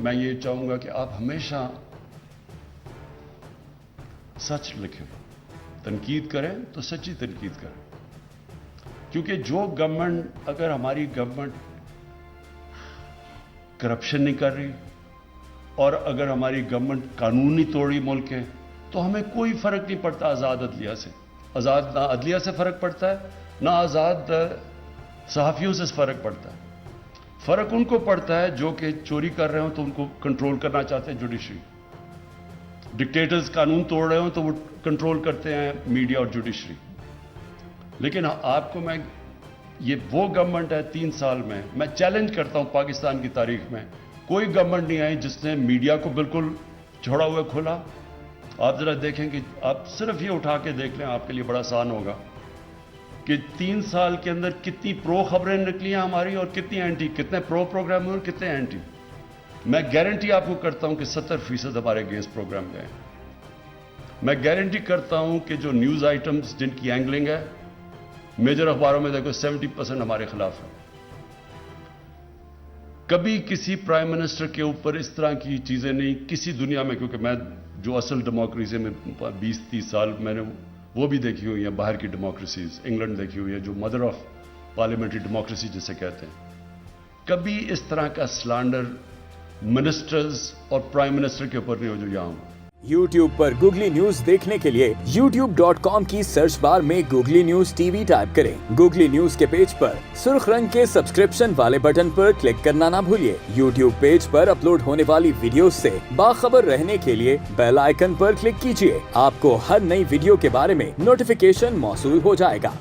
मैं ये चाहूंगा कि आप हमेशा सच लिखें, तनकीद करें तो सच्ची तनकीद करें, क्योंकि जो गवर्नमेंट, अगर हमारी गवर्नमेंट करप्शन नहीं कर रही और अगर हमारी गवर्नमेंट कानून नहीं तोड़ रही मुल्क के, तो हमें कोई फर्क नहीं पड़ता आज़ाद अदलिया से। आज़ाद ना अदलिया से फर्क पड़ता है, ना आज़ाद सहाफ़ियों से फर्क पड़ता है। फर्क उनको पड़ता है जो कि चोरी कर रहे हो तो उनको कंट्रोल करना चाहते हैं जुडिशरी, डिक्टेटर्स कानून तोड़ रहे हो तो वो कंट्रोल करते हैं मीडिया और जुडिशरी। लेकिन आपको मैं, ये वो गवर्नमेंट है 3 साल में, मैं चैलेंज करता हूं पाकिस्तान की तारीख में कोई गवर्नमेंट नहीं आई जिसने मीडिया को बिल्कुल छोड़ा हुआ खोला। आप जरा देखें कि आप सिर्फ ये उठा के देख लें, आपके लिए बड़ा आसान होगा कि 3 साल के अंदर कितनी प्रो खबरें निकली हैं हमारी और कितनी एंटी, कितने प्रो प्रोग्राम हुए और कितने एंटी। मैं गारंटी आपको करता हूं कि 70% हमारे अगेंस्ट प्रोग्राम गए। मैं गारंटी करता हूं कि जो न्यूज़ आइटम्स जिनकी एंगलिंग है मेजर अखबारों में देखो 70% हमारे खिलाफ है। कभी किसी प्राइम मिनिस्टर के ऊपर इस तरह की चीजें नहीं किसी दुनिया में, क्योंकि मैं जो असल डेमोक्रेसी में 20-30 साल मैंने वो भी देखी हुई है, बाहर की डेमोक्रेसीज, इंग्लैंड देखी हुई है जो मदर ऑफ पार्लियामेंट्री डेमोक्रेसी जिसे कहते हैं। कभी इस तरह का स्लैंडर मिनिस्टर्स और प्राइम मिनिस्टर के ऊपर नहीं हो जो यहां हुआ। YouTube पर गूगली न्यूज देखने के लिए youtube.com की सर्च बार में गूगली न्यूज टीवी टाइप करें। गूगली न्यूज के पेज पर सुर्ख रंग के सब्सक्रिप्शन वाले बटन पर क्लिक करना ना भूलिए। YouTube पेज पर अपलोड होने वाली वीडियोस से बाखबर रहने के लिए बेल आइकन पर क्लिक कीजिए। आपको हर नई वीडियो के बारे में नोटिफिकेशन मौसूल हो जाएगा।